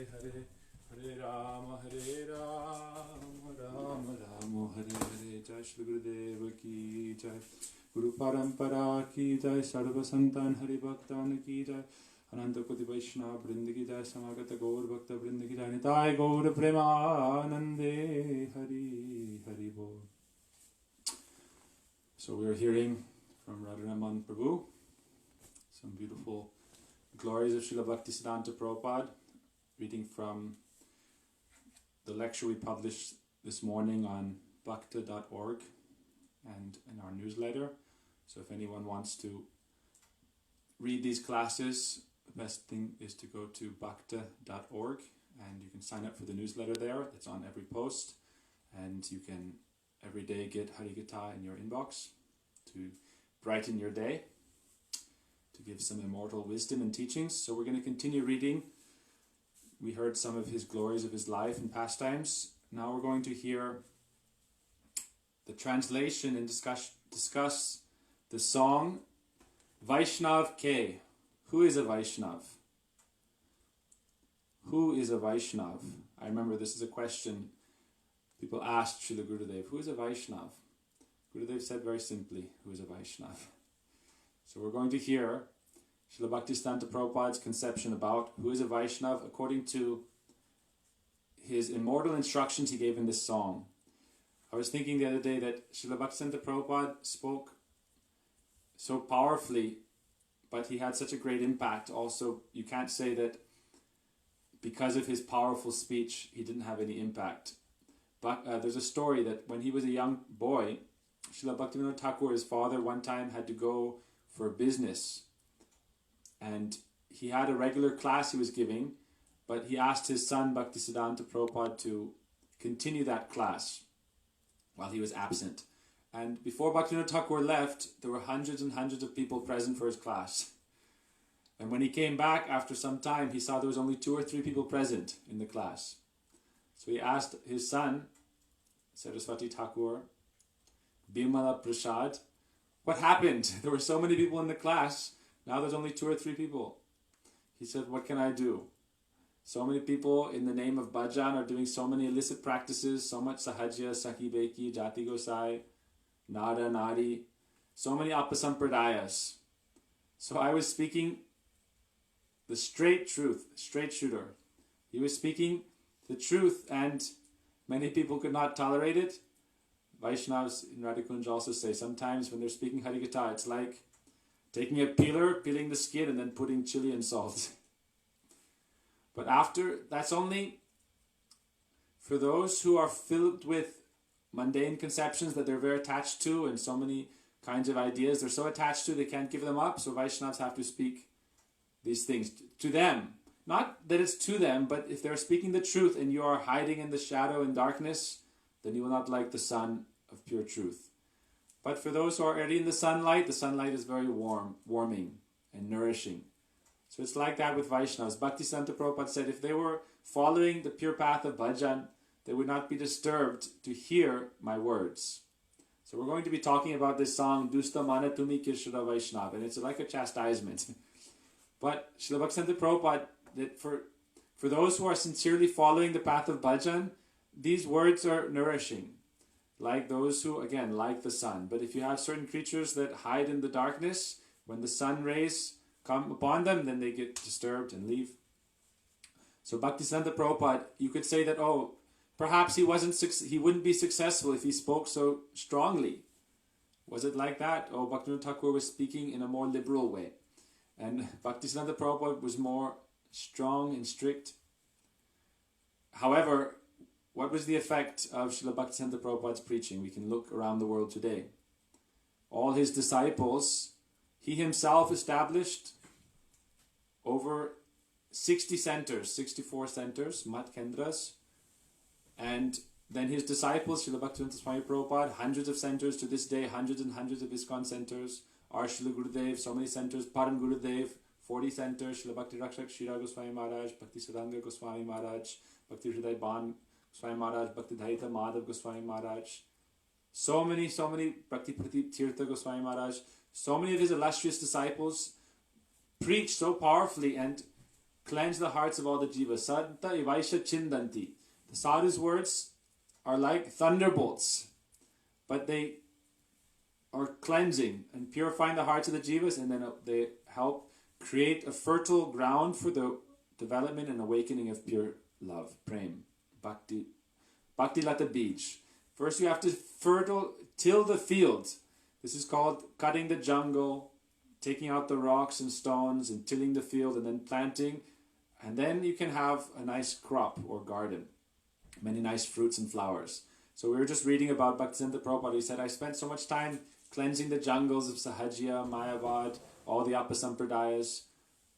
Hare Hare Rama Rama Rama Hare Hare. Jai Shri Gurudeva ki jai, Guru Parampara ki jai, Sarva Santan Hari Bhaktan ki jai, Ananta Koti Vaishnava Vrind ki jai, Samagata Gaur Bhakta Vrind ki jai, Nitai Gaur Premanande Hari Hari Bol. So we are hearing from Radharaman Prabhu some beautiful glories of Srila Bhaktisiddhanta Prabhupada, reading from the lecture we published this morning on bhakta.org and in our newsletter. So if anyone wants to read these classes, the best thing is to go to bhakta.org and you can sign up for the newsletter there. It's on every post, and you can every day get Harikatha in your inbox to brighten your day, to give some immortal wisdom and teachings. So we're going to continue reading. We heard some of his glories of his life and pastimes. Now we're going to hear the translation and discuss the song Vaishnav Ke. Who is a Vaishnav? Who is a Vaishnav? I remember this is a question people asked Srila Gurudev. Who is a Vaishnav? Gurudev said very simply, who is a Vaishnav? So we're going to hear Srila Bhaktisiddhanta Prabhupada's conception about who is a Vaishnav according to his immortal instructions he gave in this song. I was thinking the other day that Srila Bhaktisiddhanta Prabhupada spoke so powerfully, but he had such a great impact. Also, you can't say that because of his powerful speech he didn't have any impact. But there's a story that when he was a young boy, Srila Bhaktivinoda Thakur, his father, one time had to go for business, and he had a regular class he was giving, but he asked his son Bhaktisiddhanta Prabhupada to continue that class while he was absent. And before Bhaktivinoda Thakur left, there were hundreds and hundreds of people present for his class. And when he came back after some time, he saw there was only 2 or 3 people present in the class. So he asked his son, Saraswati Thakur, Bimala Prasad, what happened? There were so many people in the class. Now there's only 2 or 3 people. He said, what can I do? So many people in the name of bhajan are doing so many illicit practices, so much sahajya, sakibeki, jati gosai, nada, nadi, so many apasampradayas. So I was speaking the straight truth, straight shooter. He was speaking the truth, and many people could not tolerate it. Vaishnavas in Radhakunj also say sometimes when they're speaking Harikatha, it's like taking a peeler, peeling the skin, and then putting chili and salt. But after, that's only for those who are filled with mundane conceptions that they're very attached to, and so many kinds of ideas they're so attached to they can't give them up. So Vaishnavas have to speak these things to them. Not that it's to them, but if they're speaking the truth and you are hiding in the shadow and darkness, then you will not like the sun of pure truth. But for those who are already in the sunlight is very warming and nourishing. So it's like that with Vaishnavas. Bhaktisiddhanta Prabhupada said if they were following the pure path of bhajan, they would not be disturbed to hear my words. So we're going to be talking about this song, Dusta Mana Tumi Kishra Vaishnav, and it's like a chastisement. But Srila Bhaktisiddhanta Prabhupada, that for those who are sincerely following the path of bhajan, these words are nourishing. Like those who, again, like the sun. But if you have certain creatures that hide in the darkness, when the sun rays come upon them, then they get disturbed and leave. So Bhaktisiddhanta Prabhupada, you could say that, oh, perhaps he wouldn't be successful if he spoke so strongly. Was it like that? Oh, Bhaktivinoda Thakur was speaking in a more liberal way. And Bhaktisiddhanta Prabhupada was more strong and strict. However, what was the effect of Srila Bhaktisiddhanta Prabhupada's preaching? We can look around the world today. All his disciples, he himself established over 60 centers, 64 centers, Mat Kendras, and then his disciples, Srila Bhaktivinoda Swami Prabhupada, hundreds of centers to this day, hundreds and hundreds of ISKCON centers, our Srila Gurudev, so many centers, Param Gurudev, 40 centers, Srila Bhakti Rakshak Shira Goswami Maharaj, Bhakti Siddhanga Goswami Maharaj, Bhakti Hriday Ban Goswami Maharaj, Bhakti Dhaita Madhav Goswami Maharaj, so many, Bhakti Pratip Tirtha Goswami Maharaj, so many of his illustrious disciples preached so powerfully, and cleanse the hearts of all the jivas. Santa ivaisha chindanti. The sadhu's words are like thunderbolts, but they are cleansing and purifying the hearts of the jivas, and then they help create a fertile ground for the development and awakening of pure love, prem, bhakti, bhakti lata bij. First you have to till the field. This is called cutting the jungle, taking out the rocks and stones and tilling the field and then planting. And then you can have a nice crop or garden, many nice fruits and flowers. So we were just reading about Bhaktisiddhanta Prabhupada. He said, I spent so much time cleansing the jungles of Sahajya, Mayavad, all the Apasampradayas.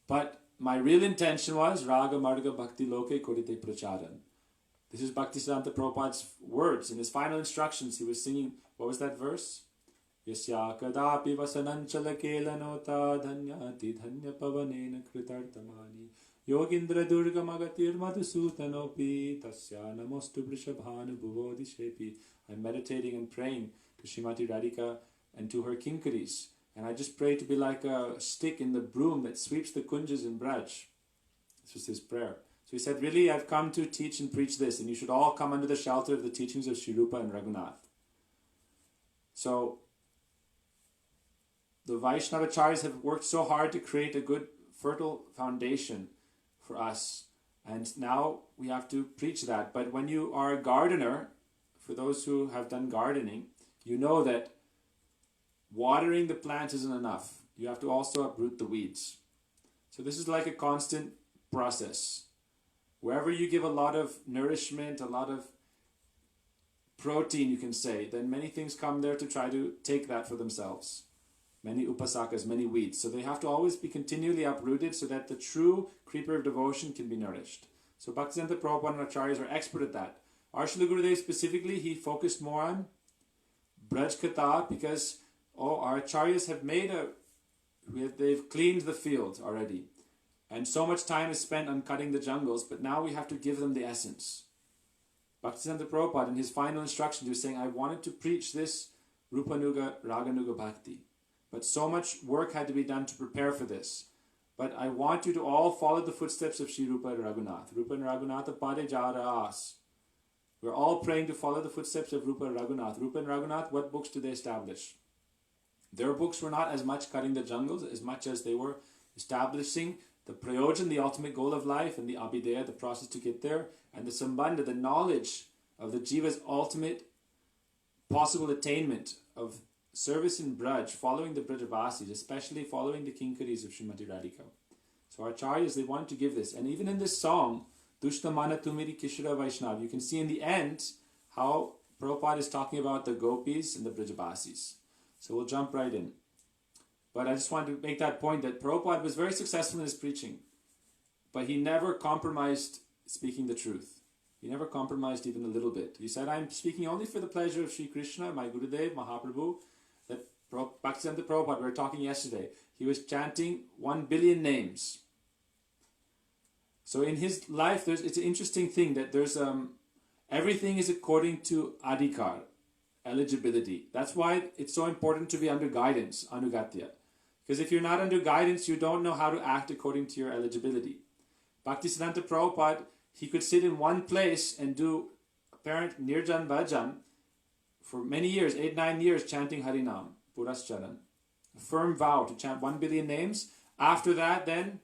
But my real intention was Raga Marga Bhakti Loke Kodite Pracharan. This is Bhaktisiddhanta Prabhupada's words. In his final instructions, he was singing, what was that verse? Yasya kadapi vasananchala kelanota dhanyati dhanya pavanena kritartamani yogindra durga magatir madhusutanopi tasya namostu vrishabhanu bhuvodishepi. I'm meditating and praying to Srimati Radhika and to her kinkaris. And I just pray to be like a stick in the broom that sweeps the kunjas in Braj. This was his prayer. So he said, really, I've come to teach and preach this, and you should all come under the shelter of the teachings of Sri Rupa and Raghunath. So the Vaishnavacharyas have worked so hard to create a good, fertile foundation for us. And now we have to preach that. But when you are a gardener, for those who have done gardening, you know that watering the plant isn't enough. You have to also uproot the weeds. So this is like a constant process. Wherever you give a lot of nourishment, a lot of protein, you can say, then many things come there to try to take that for themselves. Many upasakas, many weeds. So they have to always be continually uprooted so that the true creeper of devotion can be nourished. So Bhaktisiddhanta Prabhupada and Acharyas are expert at that. Our Srila Gurudev specifically, he focused more on Braj Katha because our Acharyas have they've cleaned the field already. And so much time is spent on cutting the jungles, but now we have to give them the essence. Bhaktisiddhanta Prabhupada, in his final instructions, he was saying, I wanted to preach this Rupanuga, Raganuga Bhakti. But so much work had to be done to prepare for this. But I want you to all follow the footsteps of Sri Rupa and Raghunath. Rupa and Raghunath Pade Jara As. We're all praying to follow the footsteps of Rupa and Raghunath. Rupa and Raghunath, what books did they establish? Their books were not as much cutting the jungles as much as they were establishing the prayojan, the ultimate goal of life, and the abhideya, the process to get there, and the sambandha, the knowledge of the jiva's ultimate possible attainment of service in Braj, following the Brajavasis, especially following the Kinkaris of Srimati Radhika. So our Acharyas, they wanted to give this. And even in this song, Dushtamana Tumiri Kishara Vaishnav, you can see in the end how Prabhupada is talking about the Gopis and the Brajavasis. So we'll jump right in. But I just wanted to make that point that Prabhupada was very successful in his preaching, but he never compromised speaking the truth. He never compromised even a little bit. He said, I'm speaking only for the pleasure of Sri Krishna, my Gurudev, Mahaprabhu. That Bhaktisiddhanta Prabhupada, we were talking yesterday, he was chanting 1 billion names. So in his life, it's an interesting thing that there's everything is according to adhikar, eligibility. That's why it's so important to be under guidance, anugatya. Because if you're not under guidance, you don't know how to act according to your eligibility. Bhaktisiddhanta Prabhupada, he could sit in one place and do apparent nirjan bhajan for many years, 8-9 years, chanting Harinam, Purascharan. A firm vow to chant 1 billion names. After that, then,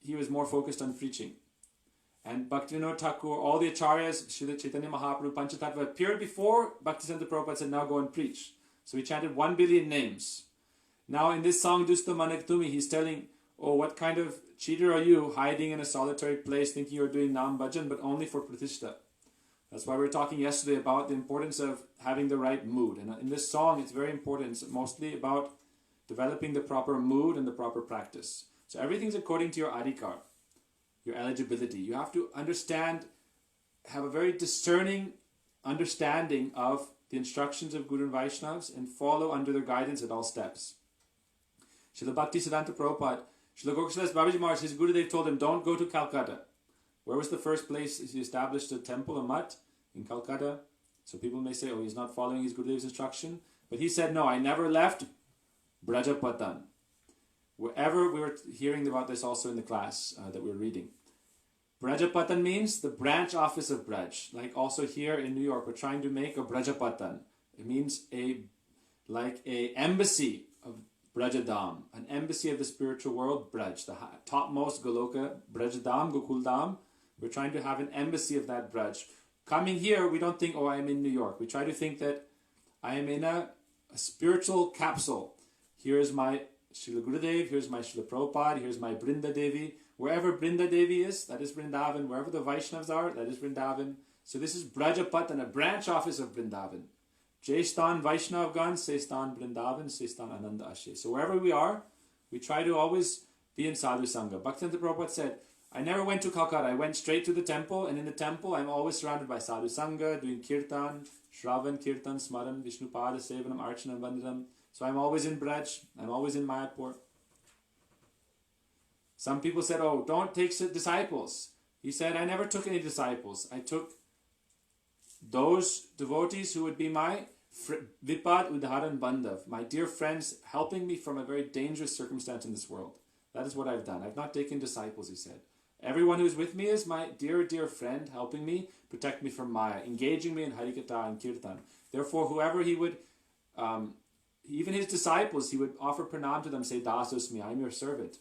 he was more focused on preaching. And Bhaktivinoda Thakur, all the acharyas, Srila Chaitanya Mahaprabhu, Panchatattva, appeared before Bhaktisiddhanta Prabhupada said, now go and preach. So he chanted 1 billion names. Now in this song, Dusta Manaktumi, he's telling, oh, what kind of cheater are you, hiding in a solitary place, thinking you're doing Nam Bhajan, but only for Pratishtha. That's why we were talking yesterday about the importance of having the right mood. And in this song, it's very important. It's mostly about developing the proper mood and the proper practice. So everything's according to your adhikar, your eligibility. You have to understand, have a very discerning understanding of the instructions of Guru and Vaishnavas and follow under their guidance at all steps. Srila Bhaktisiddhanta Prabhupada, Srila Gokulas Babaji Maharaj, his Gurudev told him, don't go to Calcutta. Where was the first place he established a temple, a mutt? In Calcutta. So people may say, oh, he's not following his Gurudev's instruction. But he said, no, I never left Brajapatan. Wherever we were hearing about this also in the class that we were reading. Brajapatan means the branch office of Braj. Like also here in New York, we're trying to make a Brajapatan. It means like a embassy of Brajadam, an embassy of the spiritual world, Braj, the topmost Goloka, Brajadam, Gokuldam. We're trying to have an embassy of that Braj. Coming here, we don't think, oh, I'm in New York. We try to think that I am in a spiritual capsule. Here is my Srila Gurudev, here's my Srila Prabhupada, here's my Brinda Devi. Wherever Brinda Devi is, that is Vrindavan. Wherever the Vaishnavas are, that is Vrindavan. So this is Brajapatan, a branch office of Vrindavan. Jaistan Vaishnavgan, Sestan Vrindavan, Sestan Ananda Ashe. So wherever we are, we try to always be in Sadhu Sangha. Bhaktisiddhanta Prabhupada said, I never went to Calcutta. I went straight to the temple, and in the temple, I'm always surrounded by Sadhu Sangha, doing Kirtan, Shravan, Kirtan, Smaran, Vishnupada, Sevanam, Archanam, Vandanam. So I'm always in Braj, I'm always in Mayapur. Some people said, oh, don't take disciples. He said, I never took any disciples. I took those devotees who would be my Vipad, Udharan, Bhandav, my dear friends helping me from a very dangerous circumstance in this world. That is what I've done. I've not taken disciples, he said. Everyone who is with me is my dear, dear friend, helping me, protect me from Maya, engaging me in Harikatha and Kirtan. Therefore, whoever he would, even his disciples, he would offer pranam to them, say, Dasosmi, I am your servant.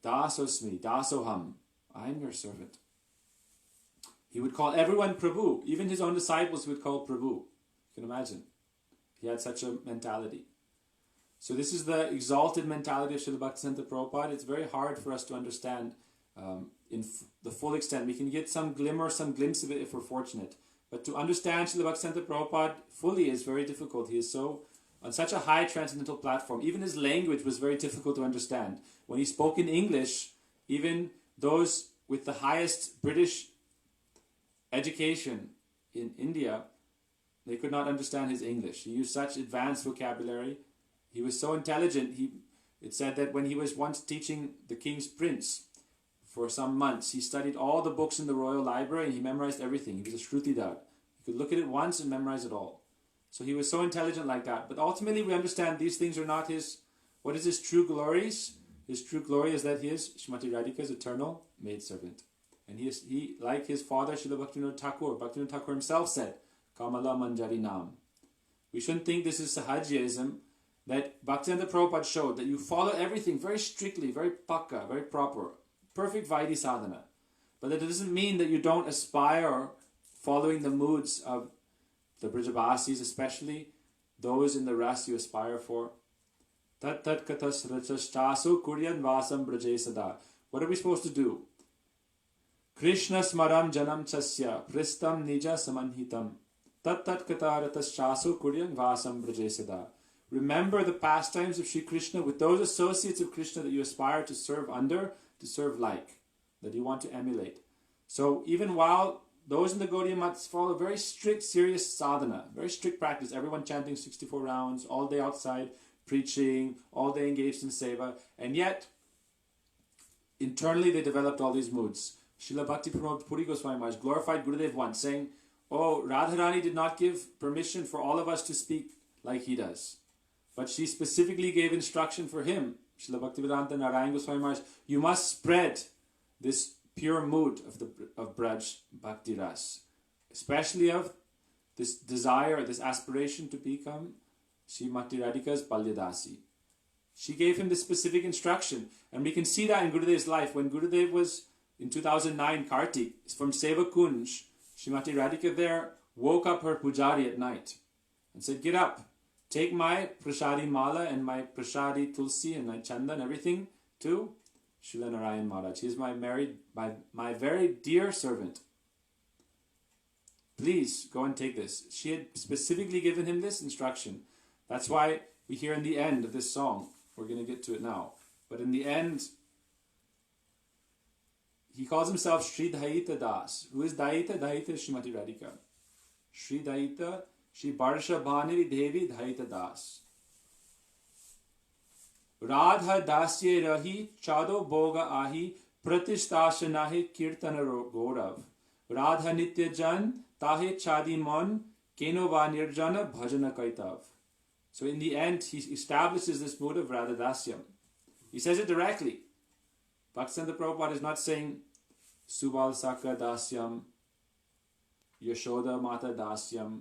Dasosmi, Dasoham, I am your servant. He would call everyone Prabhu. Even his own disciples would call Prabhu. You can imagine. He had such a mentality. So this is the exalted mentality of Srila Bhaktisiddhanta Prabhupada. It's very hard for us to understand in the full extent. We can get some glimmer, some glimpse of it if we're fortunate. But to understand Srila Bhaktisiddhanta Prabhupada fully is very difficult. He is so on such a high transcendental platform. Even his language was very difficult to understand. When he spoke in English, even those with the highest British education in India, they could not understand his English. He used such advanced vocabulary. He was so intelligent. It said that when he was once teaching the king's prince for some months, he studied all the books in the royal library and he memorized everything. He was a Shrutidar. He could look at it once and memorize it all. So he was so intelligent like that. But ultimately we understand these things are not his. What is his true glories? His true glory is that he is Srimati Radhika's eternal maidservant. And he, like his father, Srila Bhaktivinoda Thakur himself said, Kamala Manjari Nam. We shouldn't think this is Sahajism, that Bhaktisiddhanta Prabhupada showed that you follow everything very strictly, very pakka, very proper, perfect Vaidhi sadhana. But that doesn't mean that you don't aspire following the moods of the Brajavasis, especially those in the ras you aspire for. Tat tat katas rachashtasu kuryan vasam braje sada. What are we supposed to do? Krishna smaram janam chasya pristam nija samanhitam. Tat tat katarataschasu kuryan vasam braje sada. Remember the pastimes of Sri Krishna with those associates of Krishna that you aspire to serve under, to serve like, that you want to emulate. So even while those in the Gaudiya Maths follow very strict, serious sadhana, very strict practice, everyone chanting 64 rounds, all day outside, preaching, all day engaged in seva, and yet internally they developed all these moods. Srila Bhakti Pramod Puri Goswami Maharaj glorified Gurudev once, saying, oh, Radharani did not give permission for all of us to speak like he does. But she specifically gave instruction for him, Srila Bhaktivedanta Narayan Goswami Maharaj, you must spread this pure mood of Braj Bhakti Ras, especially of this desire, this aspiration to become Srimati Radhika's Balyadasi. She gave him this specific instruction, and we can see that in Gurudev's life. When Gurudev was in 2009, Kartik, from Seva Kunj, Srimati Radhika there woke up her pujari at night and said, get up, take my prasadi mala and my prasadi tulsi and my chanda and everything to Srila Narayan Maharaj. He is my very dear servant. Please go and take this. She had specifically given him this instruction. That's why we hear in the end of this song, we're going to get to it now, but in the end, he calls himself Sri Daita Das. Who is Daita? Daita is Srimati Radhika. Sri Daita, Sri Barsha Bhaniri Devi Daita Das. Radha Dasye Rahi Chado Boga Ahi Pratistasha Nahi Kirtana Gaurav. Radha Nitya Jan Tahe Chadi Mon Kenova Nirjana Bhajana Kaitav. So in the end, he establishes this mood of Radha Dasyam. He says it directly. Bhaktisiddhanta Prabhupada is not saying Subal Saka Dasyam, Yashoda Mata Dasyam,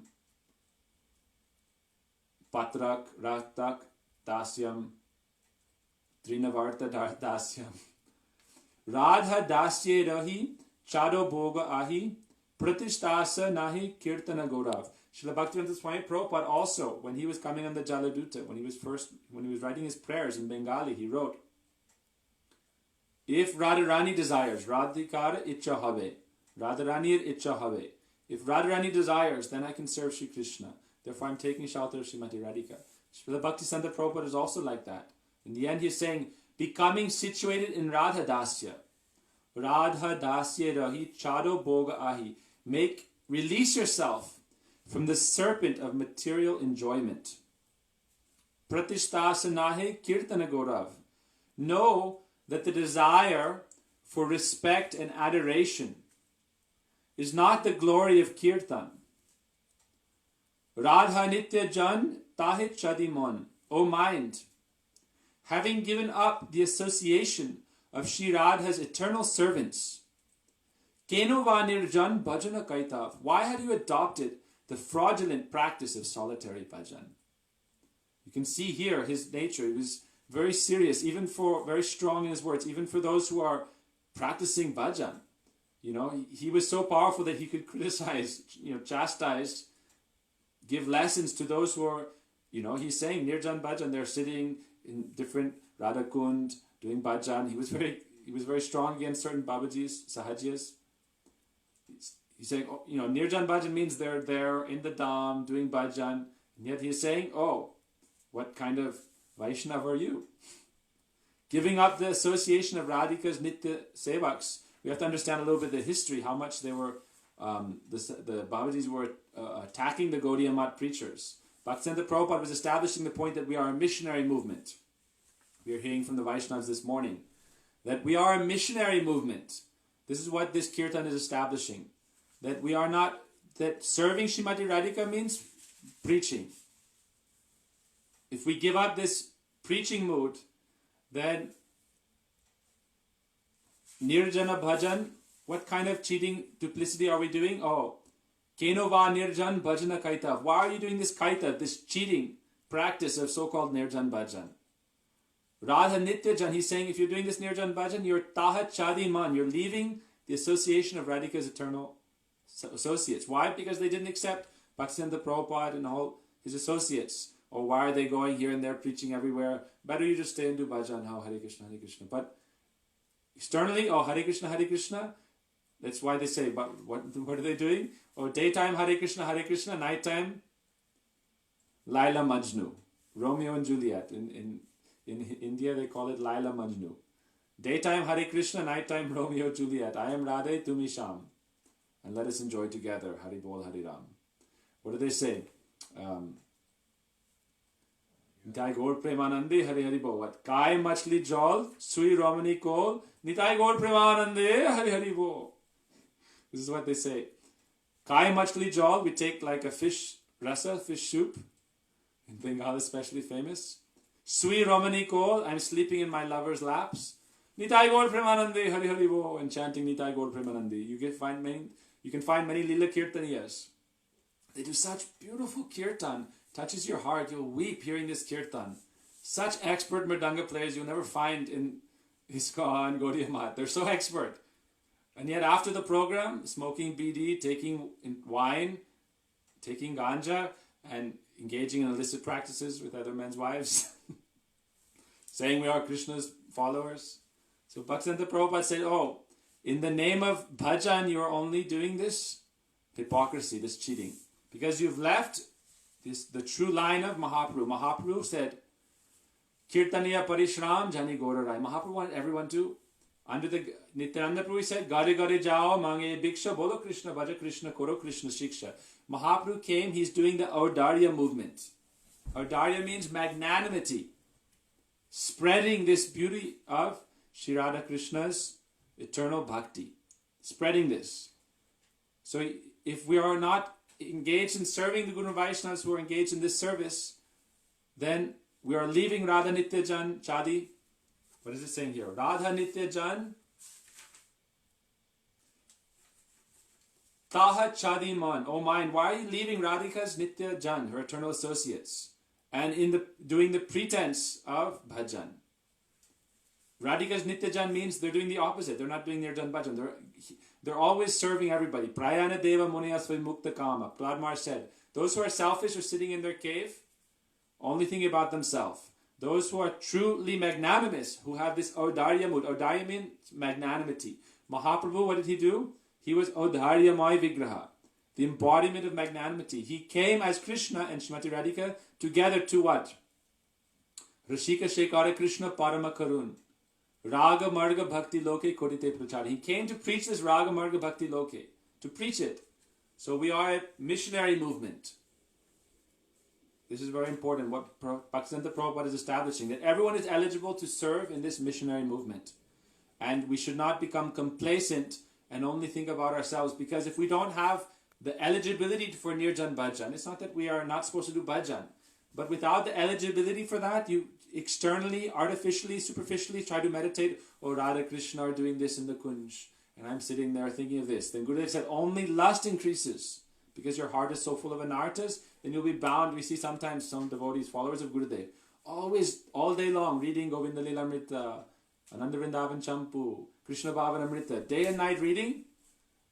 Patrak Ratak Dasyam, Trinavarta Dasyam. Radha Dasye Rahi, Chado Bhoga Ahi, Pratishtasa Nahi Kirtana Gaurav. Srila Bhaktivedanta Swami Prabhupada also, when he was coming on the Jaladuta, when he was writing his prayers in Bengali, he wrote, if Radharani desires, Radhikara Icha Habe, Radharanir Icha Habe. If Radharani desires, then I can serve Sri Krishna. Therefore I am taking shelter of Srimati Radhika. Srila Bhaktisiddhanta Prabhupada is also like that. In the end he is saying, becoming situated in Radha Dasya. Radha Dasya Rahi Chado Bhoga Ahi. Release yourself from the serpent of material enjoyment. Pratisthasanahe Kirtana Gaurav. Know that the desire for respect and adoration is not the glory of Kirtan. Radha Nitya Jan Tahit Chadimon. O mind, having given up the association of Shri Radha's eternal servants, Kenova Nirjan Bhajana Kaitav. Why have you adopted the fraudulent practice of solitary bhajan? You can see here his nature. He was very serious, very strong in his words, even for those who are practicing bhajan. He was so powerful that he could criticize, chastise, give lessons to those who are, he's saying Nirjan bhajan, they're sitting in different Radha Kund, doing bhajan. He was very strong against certain Babajis, Sahajiyas. He's saying, Nirjan bhajan means they're there in the Dham doing bhajan, and yet he's saying, what kind of Vaishnav are you? Giving up the association of Radhika's Nitya Sevaks. We have to understand a little bit of the history, how much they were, the Babajis were attacking the Gaudiya Math preachers. Bhaktisiddhanta Prabhupada was establishing the point that we are a missionary movement. We are hearing from the Vaishnavas this morning that we are a missionary movement. This is what this kirtan is establishing. That we are not, that serving Srimati Radhika means preaching. If we give up this preaching mood, then Nirjana Bhajan, what kind of cheating duplicity are we doing? Kenova Nirjan Bhajana Kaitav. Why are you doing this kaitav, this cheating practice of so-called Nirjan Bhajan? Radha Nityajan, he's saying if you're doing this Nirjan Bhajan, you're Tahat Chadi Man, you're leaving the association of Radhika's eternal associates. Why? Because they didn't accept Bhaktisiddhanta Prabhupada and all his associates. Or why are they going here and there preaching everywhere? Better you just stay and do bhajan, Hare Krishna, Hare Krishna. But externally, Hare Krishna, Hare Krishna. That's why they say, but what are they doing? Daytime Hare Krishna, nighttime Laila Majnu, Romeo and Juliet. In India they call it Laila Majnu. Daytime Hare Krishna, nighttime Romeo Juliet. I am Radhe, Tumi Sham. And let us enjoy together. Hari Bol, Hari Ram. What do they say? Nitai Gaur Premanande, Hari Hari Bol. What? Kai Machli Jol, Sui Romani Kol, Nitai Gaur Premanande, Hari Hari Bol. This is what they say. Kai Machli Jol, we take like a fish rasa, fish soup. In Bengal especially famous. Sui Romani Kol, I'm sleeping in my lover's laps. Nitai Gaur Premanande, Hari Hari Bol. And chanting Nitai Gaur Premanande. You can find many Lila Kirtaniyas. They do such beautiful kirtan. Touches your heart. You'll weep hearing this kirtan. Such expert mridanga players you'll never find in ISKCON, Gaudiya Math. They're so expert. And yet after the program, smoking BD, taking wine, taking ganja, and engaging in illicit practices with other men's wives. Saying we are Krishna's followers. So Bhaktisiddhanta Prabhupada said, in the name of bhajan, you are only doing this hypocrisy, this cheating. Because you've left the true line of Mahaprabhu. Mahaprabhu said, Kirtaniya Parishram Jani Gaura Rai. Mahaprabhu wanted everyone to, under the Nityananda Prabhu said, Gare Gare Jao Mange Bhiksha Bolo Krishna Bhaja Krishna Koro Krishna Shiksha. Mahaprabhu came, he's doing the Audarya movement. Audarya means magnanimity. Spreading this beauty of Shri Radha Krishna's eternal bhakti. Spreading this. So if we are not engaged in serving the Guru Vaishnavas who are engaged in this service, then we are leaving Radha Nityajan Chadi. What is it saying here? Radha Nityajan Taha Chadi Man. Oh mind, why are you leaving Radhika's Nityajan, her eternal associates, and doing the pretense of bhajan? Radhika's Nityajan means they're doing the opposite. They're not doing Nirjan bhajan. They're always serving everybody. Prayana Deva Muniyasvai Mukta Kama. Prahlad Maharaj said, those who are selfish are sitting in their cave, only thinking about themselves. Those who are truly magnanimous, who have this Audarya mood. Audarya means magnanimity. Mahaprabhu, what did he do? He was Audarya Mai Vigraha, the embodiment of magnanimity. He came as Krishna and Srimati Radhika together to what? Rashika Shekara Krishna Parama Karun. Raga Marga Bhakti Loke Kodite Prachar. He came to preach this Raga Marga Bhakti Loke, to preach it. So we are a missionary movement. This is very important, what Bhaktisiddhanta Prabhupada is establishing, that everyone is eligible to serve in this missionary movement. And we should not become complacent and only think about ourselves, because if we don't have the eligibility for Nirjan Bhajan, it's not that we are not supposed to do Bhajan, but without the eligibility for that, you externally, artificially, superficially try to meditate, oh Radha Krishna are doing this in the Kunj, and I'm sitting there thinking of this. Then Gurudev said only lust increases, because your heart is so full of anarthas, then you'll be bound. We see sometimes some devotees, followers of Gurudev, always, all day long, reading Govinda Lila Amrita, Ananda Vrindavan Champu, Krishna Bhavan Amrita, day and night reading,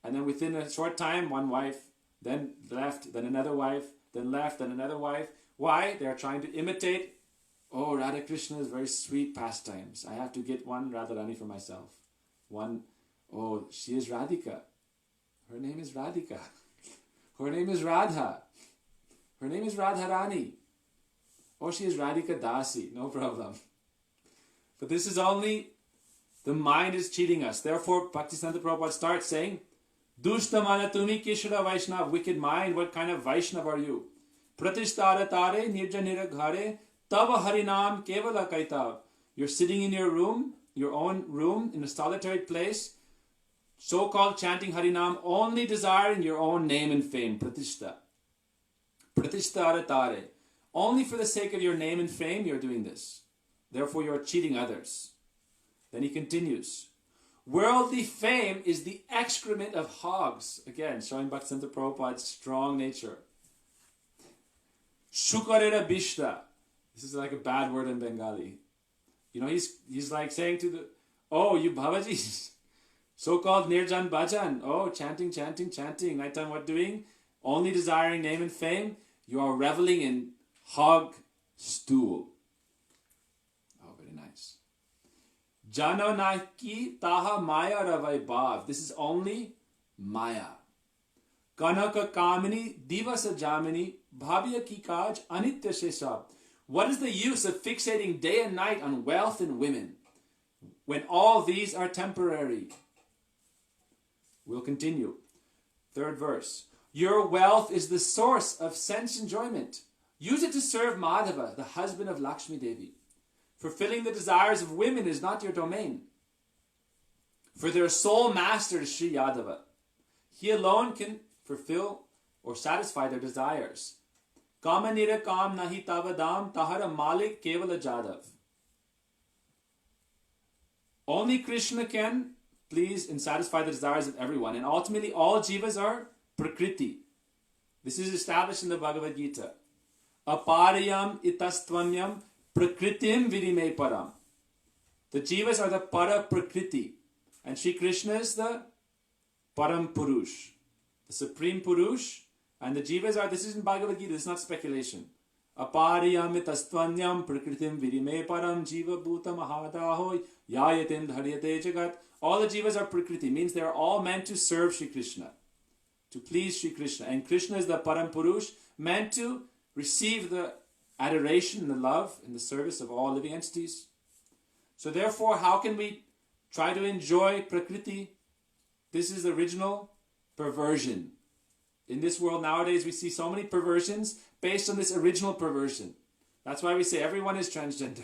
and then within a short time, one wife, then left, then another wife, then left, then another wife. Why? They are trying to imitate, oh, Radha Krishna is very sweet pastimes. I have to get one Radharani for myself. One, oh, she is Radhika. Her name is Radhika. Her name is Radha. Her name is Radharani. Oh, she is Radhika Dasi. No problem. But this is only, the mind is cheating us. Therefore, Bhaktisiddhanta Prabhupada starts saying, Dushtamana tumi Kishra Vaishnav, wicked mind, what kind of Vaishnav are you? Pratishtara tare nirjanira ghare tava harinam kevala kaitav. You're sitting in your room, your own room, in a solitary place, so-called chanting Harinam, only desiring your own name and fame, Pratishta. Pratishtara tare. Only for the sake of your name and fame, you're doing this. Therefore, you're cheating others. Then he continues. Worldly fame is the excrement of hogs. Again, showing Bhaktisiddhanta Prabhupada's strong nature. Shukarera bishta. This is like a bad word in Bengali. You know, he's like saying to the, oh, you Bhabajis, so-called Nirjan Bhajan, oh, chanting, nighttime what doing? Only desiring name and fame. You are reveling in hog stool. Oh, very nice. Janonaki taha maya ravai bhav. This is only maya. Kanaka kamini divasa jamini bhavya ki kaj anitya shesha. What is the use of fixating day and night on wealth and women when all these are temporary? We'll continue. Third verse. Your wealth is the source of sense enjoyment. Use it to serve Madhava, the husband of Lakshmi Devi. Fulfilling the desires of women is not your domain. For their sole master is Sri Yadava. He alone can fulfill or satisfy their desires. Kama nira kam nahi tavadam tahara malik kevala jadav. Only Krishna can please and satisfy the desires of everyone. And ultimately all jivas are prakriti. This is established in the Bhagavad Gita. Aparayam itastvanyam prakritim virime param. The jivas are the para prakriti. And Shri Krishna is the param purush, the supreme purush. And the jivas are, this is in Bhagavad Gita, this is not speculation. Apariyam itastvanyam prakritim virime param jiva bhuta mahadahoy yayatim dharyate jagat. All the jivas are prakriti, means they are all meant to serve Shri Krishna, to please Shri Krishna. And Krishna is the param purush, meant to receive the adoration and the love and the service of all living entities. So therefore, how can we try to enjoy prakriti? This is the original perversion. In this world nowadays, we see so many perversions based on this original perversion. That's why we say everyone is transgender.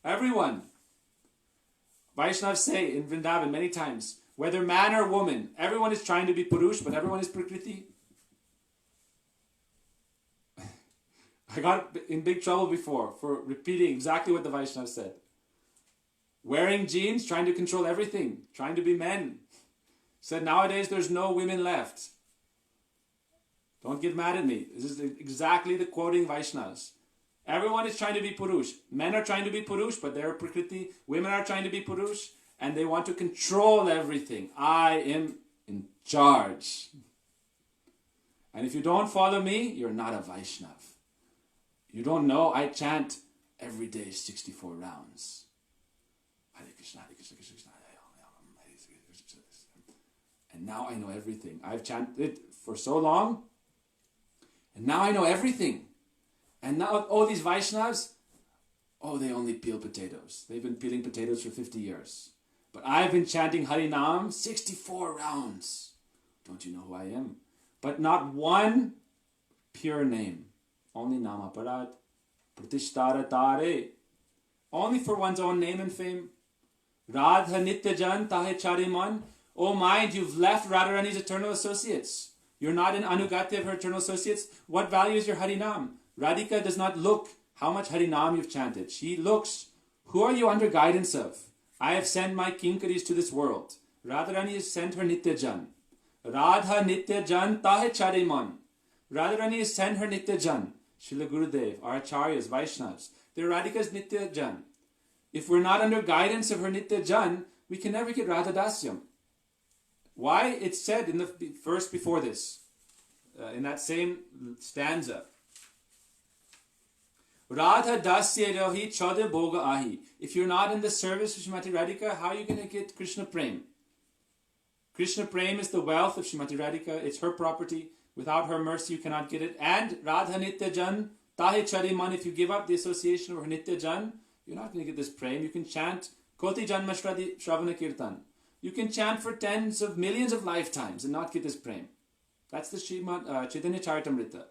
Everyone. Vaishnavas say in Vrindavan many times, whether man or woman, everyone is trying to be Purush, but everyone is Prakriti. I got in big trouble before for repeating exactly what the Vaishnava said. Wearing jeans, trying to control everything, trying to be men. Said nowadays there's no women left. Don't get mad at me. This is exactly the quoting Vaishnavas. Everyone is trying to be Purush. Men are trying to be Purush, but they're Prakriti. Women are trying to be Purush, and they want to control everything. I am in charge. And if you don't follow me, you're not a Vaishnav. You don't know, I chant every day 64 rounds. Hare Krishna, Hare Krishna, Krishna Krishna, Hare Ram, Hare Krishna. And now I know everything. I've chanted it for so long, and now I know everything. And now all these Vaishnavas, they only peel potatoes. They've been peeling potatoes for 50 years. But I've been chanting Harinam 64 rounds. Don't you know who I am? But not one pure name. Only Namaparad, Pratishtara Tare. Only for one's own name and fame. Radha Nityajan Tahe Chariman. Oh mind, you've left Radharani's eternal associates. You're not in Anugatya of her eternal associates. What value is your Harinam? Radhika does not look how much Harinam you've chanted. She looks, who are you under guidance of? I have sent my kinkaris to this world. Radharani has sent her Nityajan. Radha Nityajan Tahe Chariman. Radharani has sent her Nityajan. Srila Gurudev, our Acharyas, Vaishnavas. They're Radhika's Nityajan. If we're not under guidance of her Nityajan, we can never get Radha Dasyam. Why? It's said in the verse before this, in that same stanza. Radha Dasya Rahi Chade Bhoga Ahi. If you're not in the service of Srimati Radhika, how are you going to get Krishna Prem? Krishna Prem is the wealth of Srimati Radhika. It's her property. Without her mercy, you cannot get it. And Radha Nityajan Tahe Chariman. If you give up the association of her Nityajan, you're not going to get this Prem. You can chant Koti Janma Shravana Kirtan. You can chant for tens of millions of lifetimes and not get this Prem. That's the Chaitanya Charitamrita.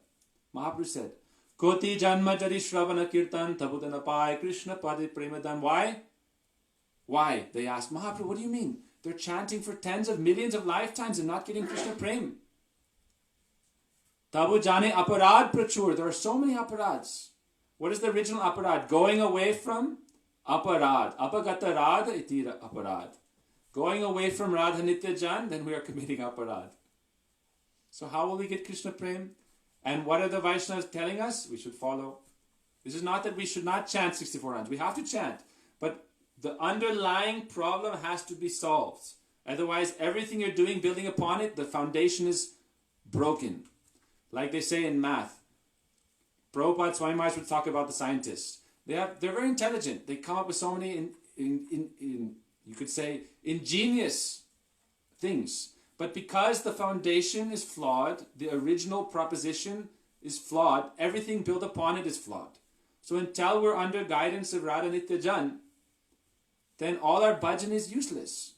Mahaprabhu said, Koti Janma Jadi Shravana Kirtan Tabudana Pai Krishna Padi Premadan. Why? Why? They asked, Mahaprabhu, what do you mean? They're chanting for tens of millions of lifetimes and not getting Krishna Prem. Tabu Jane Aparad Prachur. There are so many aparads. What is the original aparad? Going away from aparad. Apagata Radha Itira aparad. Going away from Radha Nityajan, then we are committing aparad. So how will we get Krishna Prem? And what are the Vaishnavas telling us? We should follow. This is not that we should not chant 64 rounds. We have to chant. But the underlying problem has to be solved. Otherwise, everything you're doing, building upon it, the foundation is broken. Like they say in math. Prabhupada Swami Maharaj would talk about the scientists. They're very intelligent. They come up with so many, you could say, ingenious things. But because the foundation is flawed, the original proposition is flawed, everything built upon it is flawed. So until we're under guidance of Radha Nityajan, then all our bhajan is useless.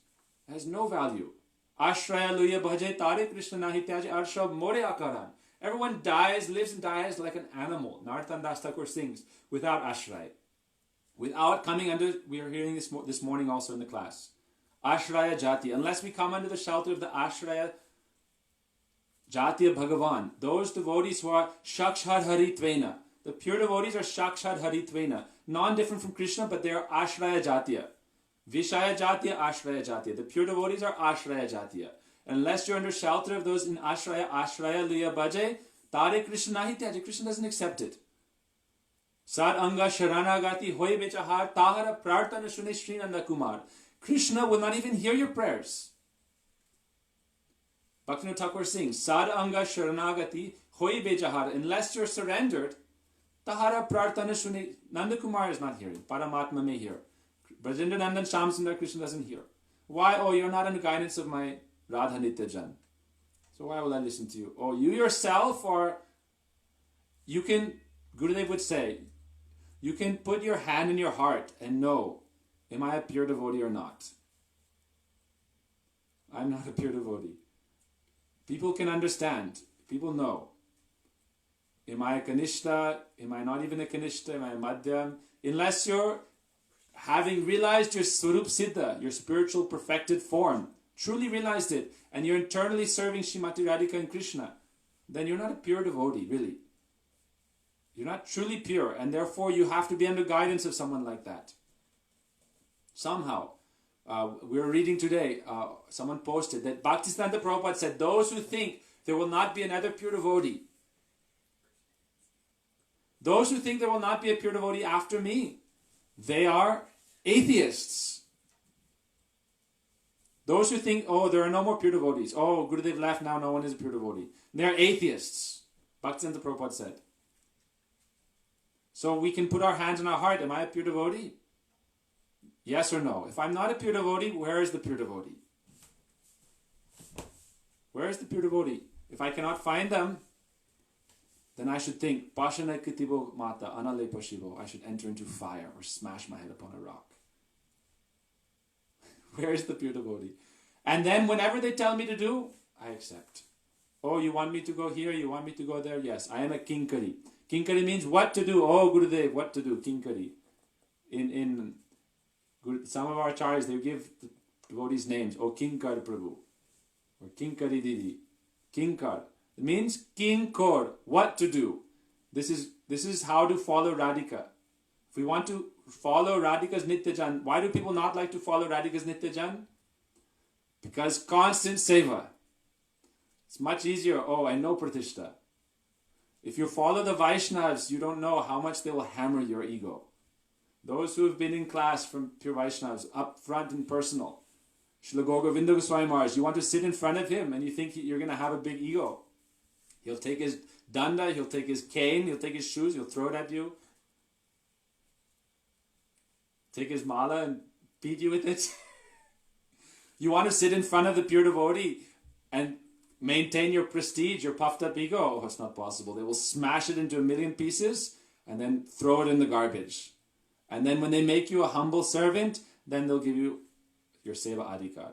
It has no value. Ashraya luya bhaje tare Krishna nahi tyaje arshav more akaran. Everyone dies, lives and dies like an animal. Narottam Das Thakur sings, without ashraya. Without coming under, we are hearing this morning also in the class. Ashraya Jati. Unless we come under the shelter of the Ashraya Jati of Bhagavan. Those devotees who are Shakshad Haritvena. The pure devotees are Shakshad Haritvena. Non-different from Krishna, but they are Ashraya Jatiya. Vishaya Jatiya, Ashraya Jatiya. The pure devotees are Ashraya Jatiya. Unless you're under shelter of those in Ashraya Liya Bhaje, Tare Krishna Nahi Tyaje. Krishna doesn't accept it. Sad Anga Sharanagati Hoy Bechahar Tahara Prartana Shune Srinanda Kumar. Krishna will not even hear your prayers. Bhaktivinoda Thakur sings, Sad Anga Sharanagati Hoy Bechahar. Unless you're surrendered, Tahara Prartana Shune. Nanda Kumar is not hearing. Paramatma may hear. Brajendra Nandan Shamsundar Krishna doesn't hear. Why? Oh, you're not under guidance of my Radha Nityajan. So why will I listen to you? Oh, you yourself, or you can, Gurudev would say, you can put your hand in your heart and know, am I a pure devotee or not? I'm not a pure devotee. People can understand. People know. Am I a Kanishta? Am I not even a Kanishta? Am I a Madhyam? Unless you're having realized your Swarup Siddha, your spiritual perfected form, truly realized it, and you're internally serving Srimati Radhika and Krishna, then you're not a pure devotee, really. You're not truly pure, and therefore you have to be under guidance of someone like that. Somehow. We were reading today, someone posted that Bhaktisiddhanta Prabhupada said, those who think there will not be another pure devotee, those who think there will not be a pure devotee after me, they are atheists. Those who think, oh, there are no more pure devotees. Oh, Gurudev left, now no one is a pure devotee. They are atheists. Bhaktisiddhanta Prabhupada said. So we can put our hands on our heart. Am I a pure devotee? Yes or no? If I'm not a pure devotee, where is the pure devotee? Where is the pure devotee? If I cannot find them, then I should think, Pashana kitibo mata anale pashivo. I should enter into fire or smash my head upon a rock. Where is the pure devotee? And then whenever they tell me to do, I accept. Oh, you want me to go here? You want me to go there? Yes, I am a kinkari. Kinkari means what to do. Oh, Gurudev, what to do? Kinkari. In some of our acharyas, they give the devotees names. Oh, Kinkar Prabhu. Or Kinkari Didi. Kinkar. It means Kinkor. What to do. This is how to follow Radhika. If we want to follow Radhika's Nityajan, why do people not like to follow Radhika's Nityajan? Because constant seva. It's much easier. Oh, I know Pratishtha. If you follow the Vaishnavas, you don't know how much they will hammer your ego. Those who have been in class from pure Vaishnavas, up front and personal. Srila Govinda Goswami Maharaj, you want to sit in front of him and you think you're going to have a big ego. He'll take his danda, he'll take his cane, he'll take his shoes, he'll throw it at you. Take his mala and beat you with it. You want to sit in front of the pure devotee and maintain your prestige, your puffed up ego? Oh, it's not possible. They will smash it into a million pieces and then throw it in the garbage. And then when they make you a humble servant, then they'll give you your seva adhikar.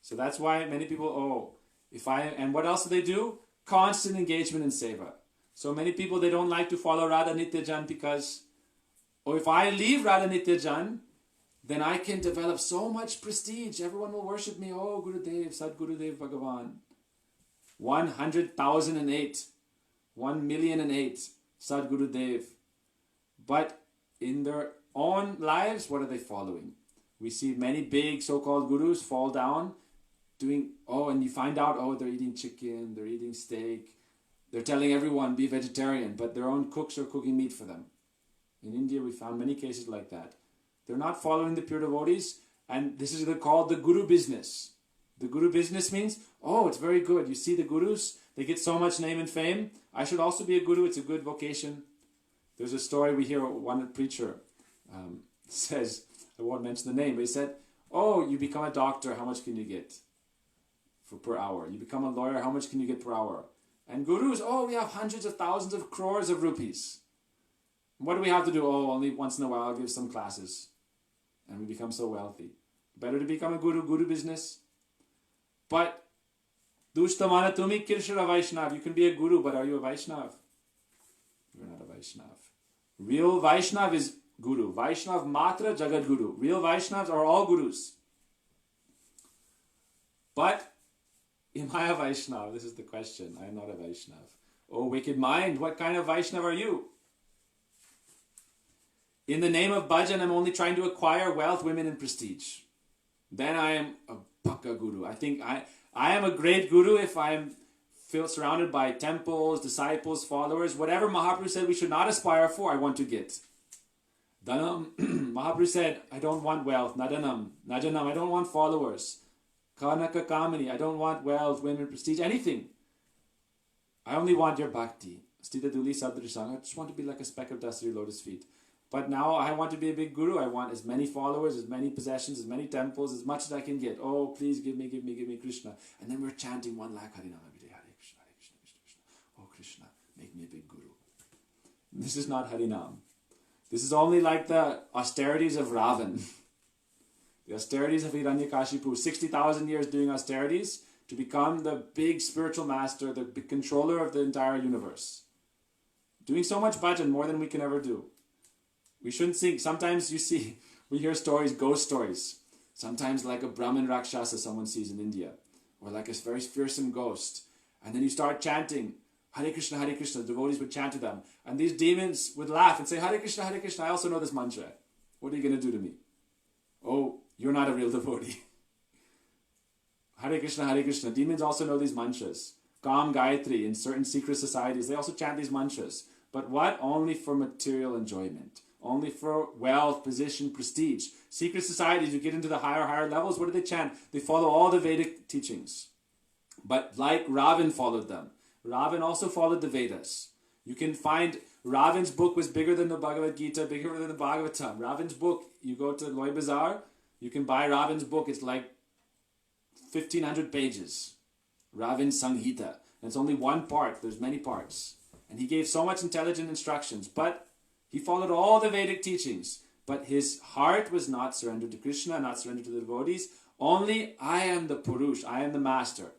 So that's why many people, and what else do they do? Constant engagement in seva. So many people, they don't like to follow Radha Nityajan because, if I leave Radha Nityajan, then I can develop so much prestige. Everyone will worship me. Oh, Gurudev, Sadgurudev Bhagavan. 100,008. 1,000,008. Sadgurudev. But in their own lives, what are they following? We see many big so-called gurus fall down doing, and you find out, they're eating chicken, they're eating steak. They're telling everyone, be vegetarian, but their own cooks are cooking meat for them. In India, we found many cases like that. They're not following the pure devotees, and this is called the guru business. The guru business means, it's very good. You see the gurus, they get so much name and fame. I should also be a guru. It's a good vocation. There's a story we hear, one preacher says, I won't mention the name, but he said, you become a doctor, how much can you get per hour? You become a lawyer, how much can you get per hour? And gurus, we have hundreds of thousands of crores of rupees. What do we have to do? Only once in a while I'll give some classes. And we become so wealthy. Better to become a guru business. But, Dushtamana Tumi Kirshara Vaishnav. You can be a guru, but are you a Vaishnav? You're not a Vaishnav. Real Vaishnav is Guru. Vaishnav Matra Jagat Guru. Real Vaishnavas are all gurus. But, am I a Vaishnav? This is the question. I am not a Vaishnav. Oh, wicked mind, what kind of Vaishnav are you? In the name of bhajan, I'm only trying to acquire wealth, women, and prestige. Then I am a Bhakta Guru. I think I am a great Guru if I feel surrounded by temples, disciples, followers. Whatever Mahaprabhu said we should not aspire for, I want to get. Dhanam, Mahaprabhu said, I don't want wealth. Nadanam, Najanam, I don't want followers. Kanaka Kamini, I don't want wealth, women, prestige, anything. I only want your bhakti. Stita Duli Sadrisang, I just want to be like a speck of dust at your lotus feet. But now I want to be a big guru. I want as many followers, as many possessions, as many temples, as much as I can get. Oh, please give me Krishna. And then we're chanting 1 lakh Harinam every day. Hare Krishna, Krishna, Krishna. Oh, Krishna, make me a big guru. This is not Harinam. This is only like the austerities of Ravan. The austerities of Hiranyakashipu. 60,000 years doing austerities to become the big spiritual master, the big controller of the entire universe. Doing so much bhajan, more than we can ever do. We shouldn't think. Sometimes we hear stories, ghost stories. Sometimes like a Brahmin Rakshasa someone sees in India. Or like a very fearsome ghost. And then you start chanting, Hare Krishna, Hare Krishna. The devotees would chant to them. And these demons would laugh and say, Hare Krishna, Hare Krishna. I also know this mantra. What are you going to do to me? Oh, you're not a real devotee. Hare Krishna, Hare Krishna. Demons also know these mantras. Kam Gayatri, in certain secret societies, they also chant these mantras. But what? Only for material enjoyment. Only for wealth, position, prestige. Secret societies, you get into the higher levels, what do they chant? They follow all the Vedic teachings. But like Ravan followed them. Ravan also followed the Vedas. You can find Ravan's book was bigger than the Bhagavad Gita, bigger than the Bhagavatam. Ravan's book, you go to Loy Bazaar, you can buy Ravan's book. It's like 1,500 pages. Ravan Sanghita. And it's only one part. There's many parts. And he gave so much intelligent instructions. But he followed all the Vedic teachings. But his heart was not surrendered to Krishna, not surrendered to the devotees. Only I am the Purush. I am the master.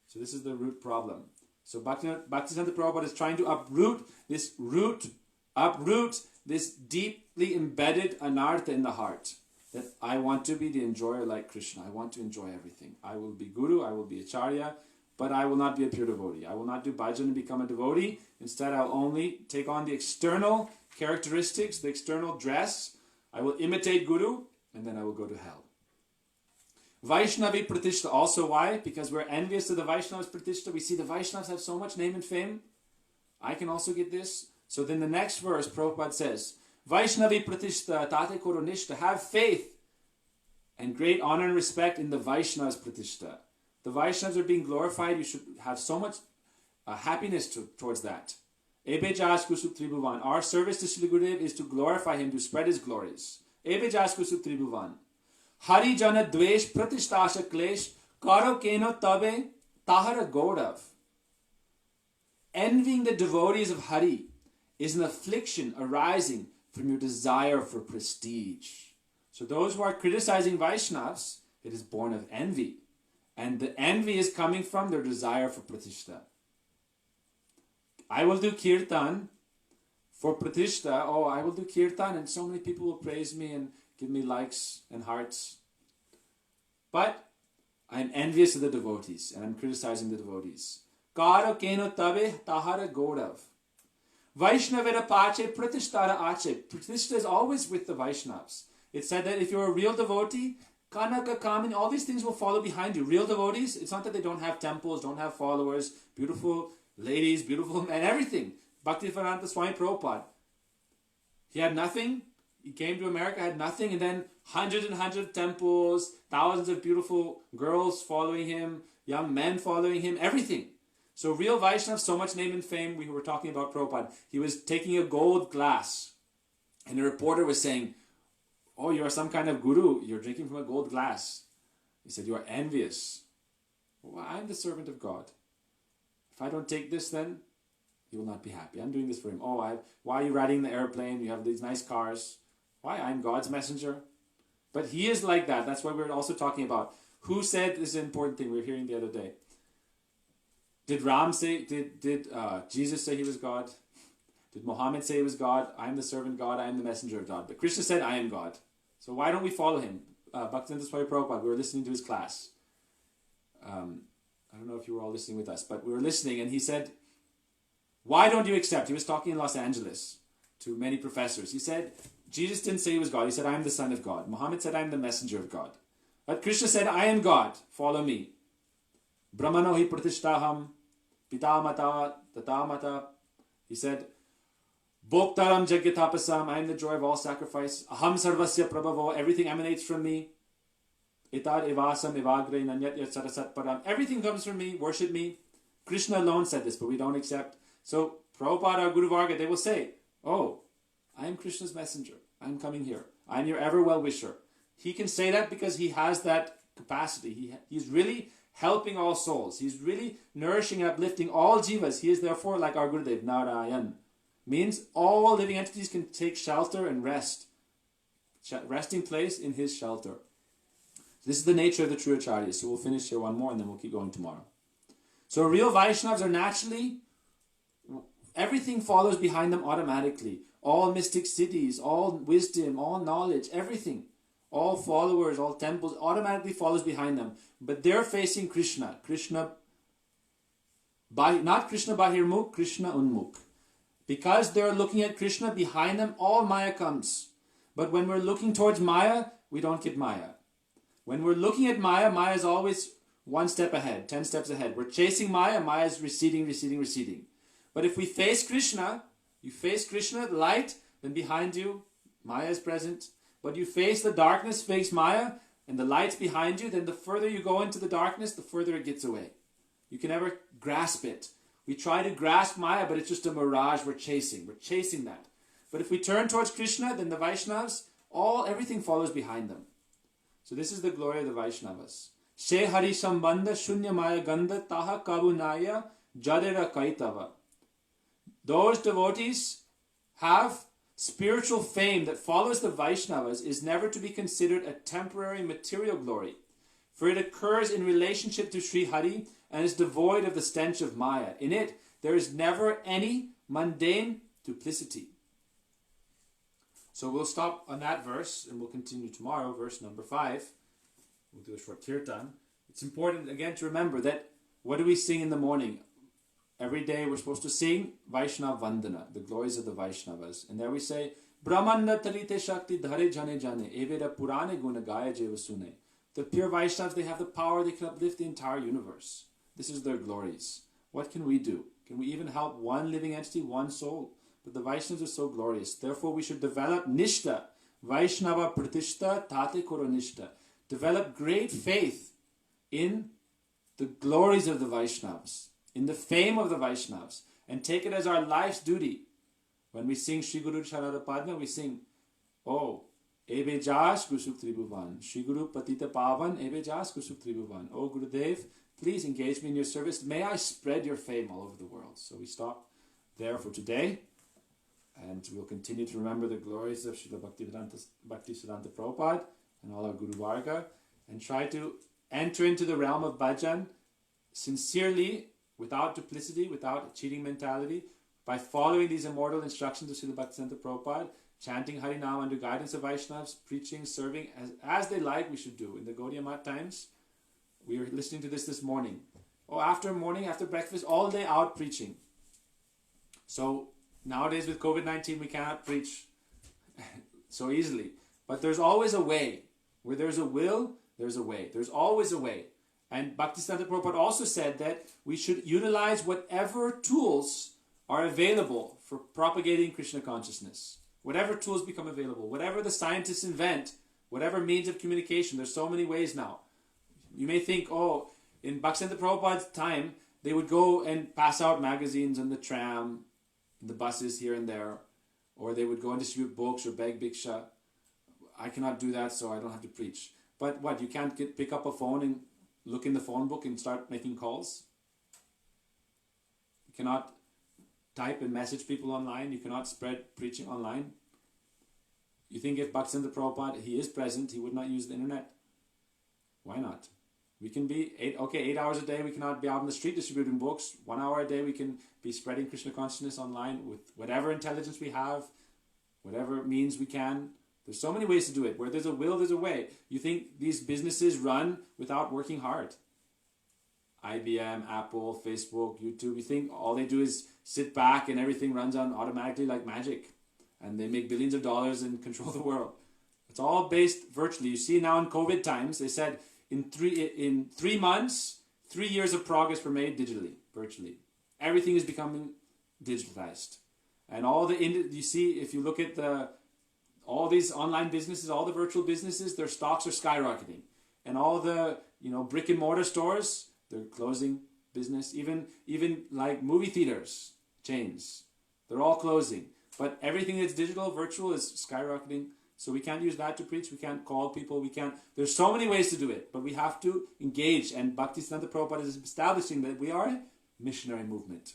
So this is the root problem. So Bhaktisiddhanta Prabhupada is trying to uproot this deeply embedded anartha in the heart. That I want to be the enjoyer like Krishna. I want to enjoy everything. I will be guru, I will be acharya, but I will not be a pure devotee. I will not do bhajan and become a devotee. Instead, I'll only take on the external characteristics, the external dress. I will imitate guru, and then I will go to hell. Vaishnavi Pratishta. Also why? Because we're envious of the Vaishnavas Pratishta. We see the Vaishnavas have so much name and fame. I can also get this. So then the next verse, Prabhupada says, Vaishnavi Pratishta tate koronishta. Have faith and great honor and respect in the Vaishnavas Pratishta. The Vaishnavas are being glorified. You should have so much happiness towards that. Ebejas kusuk tribhuvan. Our service to Srila Gurudev is to glorify him, to spread his glories. Ebejas kusuk tribhuvan. Hari jana dvesh pratistasha klesh karo keno tabe tahara godav. Envying the devotees of Hari is an affliction arising from your desire for prestige. So those who are criticizing Vaishnavas, it is born of envy. And the envy is coming from their desire for pratishta. I will do kirtan for pratishta. Oh, I will do kirtan and so many people will praise me and give me likes and hearts. But I'm envious of the devotees and I'm criticizing the devotees. Karo keno tabe tahara godav. Vaishnavera pache pratishtara ache. Pratishta is always with the Vaishnavas. It said that if you're a real devotee, Kanaka, Kamini, all these things will follow behind you. Real devotees, it's not that they don't have temples, don't have followers, beautiful ladies, beautiful men, everything. Bhaktisiddhanta Swami Prabhupada. He had nothing. He came to America, had nothing, and then hundreds and hundreds of temples, thousands of beautiful girls following him, young men following him, everything. So real Vaishnavas, so much name and fame. We were talking about Prabhupada. He was taking a gold glass, and a reporter was saying, oh, you are some kind of guru. You're drinking from a gold glass. He said, you are envious. Well, I'm the servant of God. If I don't take this, then you will not be happy. I'm doing this for him. Oh, why are you riding the airplane? You have these nice cars. Why? I'm God's messenger. But he is like that. That's what we're also talking about. Who said this is an important thing we were hearing the other day? Did Ram say, did Jesus say he was God? Did Muhammad say he was God? I am the servant God, I am the messenger of God. But Krishna said, I am God. So why don't we follow him? Bhaktisiddhanta Swami Prabhupada, we were listening to his class. I don't know if you were all listening with us, but we were listening and he said, why don't you accept? He was talking in Los Angeles to many professors. He said, Jesus didn't say he was God. He said, I am the son of God. Muhammad said, I am the messenger of God. But Krishna said, I am God. Follow me. Brahmano hi pratishtaham pitamata tatamata. He said, Bhoktaram jagyatapasam, I am the joy of all sacrifice. Aham sarvasya prabhavo, everything emanates from me. Itad evasam evagre nanyat yat sarasat param. Everything comes from me, worship me. Krishna alone said this, but we don't accept. So Prabhupada, Guru Varga, they will say, oh, I am Krishna's messenger. I am coming here. I am your ever well-wisher. He can say that because he has that capacity. He's really helping all souls. He's really nourishing and uplifting all jivas. He is therefore like our Gurudev, Narayan. Means all living entities can take shelter and rest. Resting place in his shelter. This is the nature of the true acharyas. So we'll finish here one more and then we'll keep going tomorrow. So real Vaishnavas are naturally, everything follows behind them automatically. All mystic cities, all wisdom, all knowledge, everything. All followers, all temples automatically follows behind them. But they're facing Krishna. Krishna Not Krishna Bahirmukh, Krishna Unmukh. Because they're looking at Krishna, behind them all Maya comes. But when we're looking towards Maya, we don't get Maya. When we're looking at Maya, Maya is always one step ahead, 10 steps ahead. We're chasing Maya, Maya is receding, receding, receding. But if we face Krishna, you face Krishna, the light, then behind you, Maya is present. But you face the darkness, face Maya, and the light's behind you, then the further you go into the darkness, the further it gets away. You can never grasp it. We try to grasp Maya, but it's just a mirage we're chasing. We're chasing that. But if we turn towards Krishna, then the Vaishnavas, everything follows behind them. So this is the glory of the Vaishnavas. She Hari Sambandha Shunya Maya Gandha Taha Kabunaya Jadera Kaitava. Those devotees have spiritual fame that follows the Vaishnavas is never to be considered a temporary material glory, for it occurs in relationship to Sri Hari and is devoid of the stench of Maya. In it, there is never any mundane duplicity. So we'll stop on that verse and we'll continue tomorrow, verse number 5. We'll do a short kirtan. It's important again to remember that what do we sing in the morning? Every day we're supposed to sing Vaishnav Vandana, the glories of the Vaishnavas. And there we say, Brahmanda Talite Shakti Dhare Jane Jane, Eveda Purane Guna Gaya Jeva Sune. The pure Vaishnavas, they have the power, they can uplift the entire universe. This is their glories. What can we do? Can we even help one living entity, one soul? But the Vaishnavas are so glorious. Therefore we should develop Nishta, Vaishnava Pratishta Tate Koro Nishta. Develop great faith in the glories of the Vaishnavas, in the fame of the Vaishnavas, and take it as our life's duty. When we sing Shri Guru Charada Padma, we sing, Oh, Ebe Jas Kusuk Tribhuvan, Shri Guru Patita Pavan, Ebe Jas Kusuk Tribhuvan. Oh Gurudev, please engage me in your service. May I spread your fame all over the world. So we stop there for today, and we'll continue to remember the glories of Srila Bhaktisiddhanta Prabhupada and all our Guru Varga, and try to enter into the realm of bhajan sincerely, without duplicity, without a cheating mentality, by following these immortal instructions of Srila Bhaktisiddhanta Prabhupada, chanting Harinam under guidance of Vaishnavas, preaching, serving, as they like we should do. In the Gaudiya Math times, we were listening to this morning. After breakfast, all day out preaching. So nowadays with COVID-19, we cannot preach so easily. But there's always a way. Where there's a will, there's a way. There's always a way. And Bhaktisiddhanta Prabhupada also said that we should utilize whatever tools are available for propagating Krishna consciousness. Whatever tools become available, whatever the scientists invent, whatever means of communication, there's so many ways now. You may think, in Bhaktisiddhanta Prabhupada's time, they would go and pass out magazines on the tram, the buses here and there, or they would go and distribute books or beg bhiksha. I cannot do that, so I don't have to preach. But what, you can't pick up a phone and look in the phone book and start making calls? You cannot type and message people online? You cannot spread preaching online? You think if Bhaktisiddhanta Prabhupada, he is present, he would not use the internet? Why not? We can be 8 hours a day, we cannot be out on the street distributing books. 1 hour a day we can be spreading Krishna consciousness online with whatever intelligence we have, whatever means we can. There's so many ways to do it. Where there's a will, there's a way. You think these businesses run without working hard? IBM, Apple, Facebook, YouTube. You think all they do is sit back and everything runs on automatically like magic, and they make billions of dollars and control the world? It's all based virtually. You see now in COVID times, they said in 3 months, 3 years of progress were made digitally, virtually. Everything is becoming digitalized. And you see, if you look at all these online businesses, all the virtual businesses, their stocks are skyrocketing. And all the brick and mortar stores, they're closing business. Even like movie theaters, chains, they're all closing. But everything that's digital, virtual is skyrocketing. So we can't use that to preach. We can't call people. There's so many ways to do it. But we have to engage. And Bhaktisiddhanta Prabhupada is establishing that we are a missionary movement.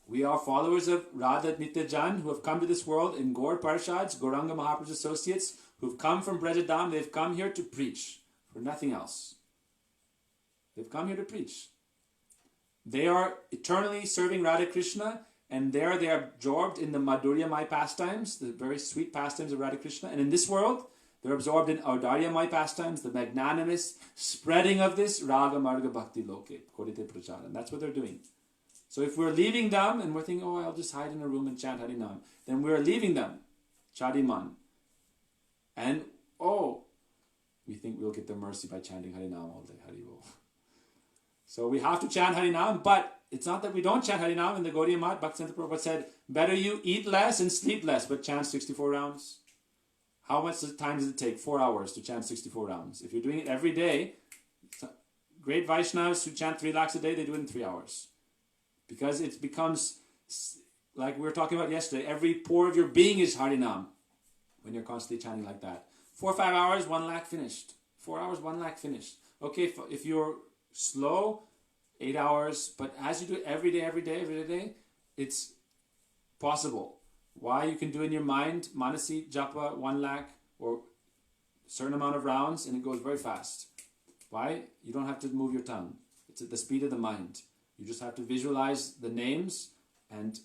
We are followers of Radha Nityajan who have come to this world in Gaur Parshads, Gauranga Mahaprabhu's associates, who've come from Brajadam. They've come here to preach, for nothing else. They've come here to preach. They are eternally serving Radha Krishna, and there they are absorbed in the Madhuryamai pastimes, the very sweet pastimes of Radha Krishna. And in this world, they're absorbed in Audaryamai pastimes, the magnanimous spreading of this Raga Marga Bhakti Loke, Kodite Prachara. And that's what they're doing. So if we're leaving them and we're thinking, oh, I'll just hide in a room and chant Harinam, then we're leaving them, Chadiman. And, we think we'll get the mercy by chanting Harinam all day, Haribol. So we have to chant Harinam, but it's not that we don't chant Harinam. In the Gaudiya Math, Bhaktisiddhanta Prabhupada said, better you eat less and sleep less, but chant 64 rounds. How much time does it take? 4 hours to chant 64 rounds. If you're doing it every day, great Vaishnavas who chant 3 lakhs a day, they do it in 3 hours. Because it becomes, like we were talking about yesterday, every pore of your being is Harinam when you're constantly chanting like that. 4 or 5 hours, 1 lakh finished. 4 hours, 1 lakh finished. Okay, if you're slow, 8 hours, but as you do it every day, it's possible. Why? You can do in your mind, Manasi, Japa, 1 lakh, or a certain amount of rounds, and it goes very fast. Why? You don't have to move your tongue. It's at the speed of the mind. You just have to visualize the names and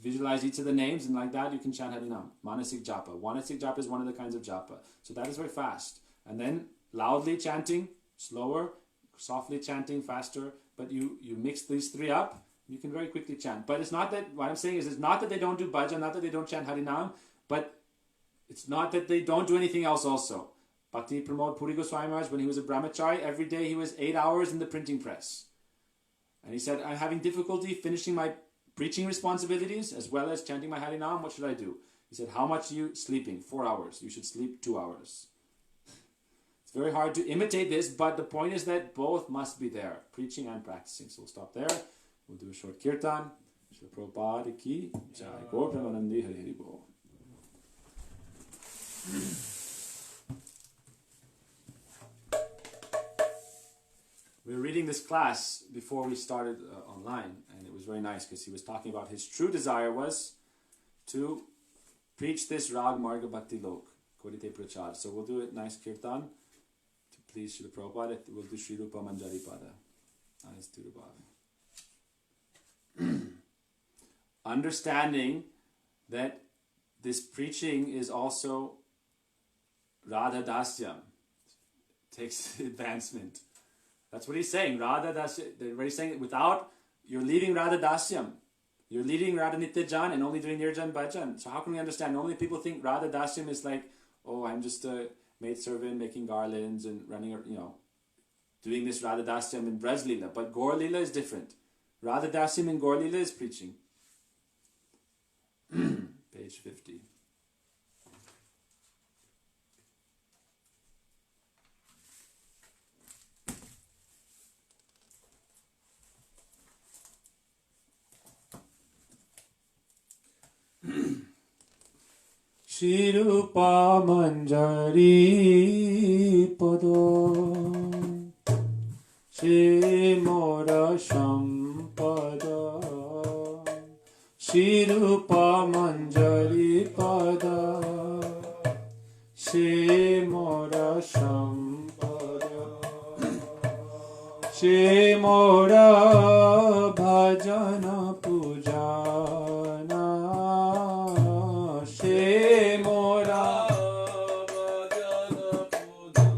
visualize each of the names, and like that you can chant Harinam. Manasik Japa. Manasik Japa is one of the kinds of Japa. So that is very fast. And then loudly chanting, slower, softly chanting, faster. But you mix these 3 up, you can very quickly chant. But it's not that, what I'm saying is, it's not that they don't do bhajan, not that they don't chant Harinam, but it's not that they don't do anything else also. Bhakti Pramod Puri Goswami Maharaj, when he was a brahmachari, every day he was 8 hours in the printing press. And he said, I'm having difficulty finishing my preaching responsibilities as well as chanting my Harinam. What should I do? He said, how much are you sleeping? 4 hours. You should sleep 2 hours. It's very hard to imitate this, but the point is that both must be there, preaching and practicing. So we'll stop there. We'll do a short kirtan. Srila Prabhupada ki jai. Gaur Premanandi Hari Hari Bol. We were reading this class before we started online, and it was very nice because he was talking about his true desire was to preach this Rag Marga Bhakti Lok, Kodite Prachar. So we'll do a nice kirtan to please Srila Prabhupada. We'll do Sri Rupa Manjari Pada. Understanding that this preaching is also Radha Dasyam, takes advancement. That's what he's saying. Radha Dasyam. He's saying that without, you're leaving Radha Dasyam. You're leaving Radha Nityajan and only doing Nirjan Bhajan. So how can we understand? Normally people think Radha Dasyam is like, oh, I'm just a maidservant making garlands and running, doing this Radha Dasyam in Braj Leela. But Gaur Leela is different. Radha Dasyam in Gaur Leela is preaching. Page 50. Shri Rupa Manjari Pada Shri Mora Sampada Shri Rupa Manjari Pada Shri Mora Sampada Shri Mora Bhajana Pujana Shri Mora Bhajana Pujana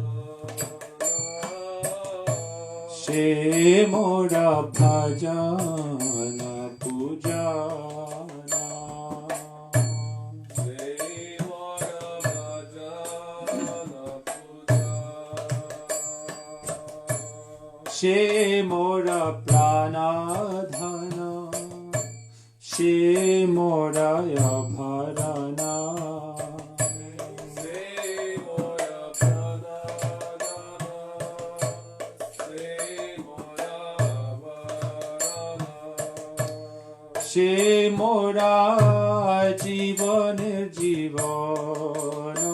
Shri Mora Bhajana Pujana Shri Mora Bhajana Pujana Shri Mora Pranadhana Shri Mora Abharana Shri Mora Pranadhana Shri Mora Abharana Shri Mora Jivanir Jivana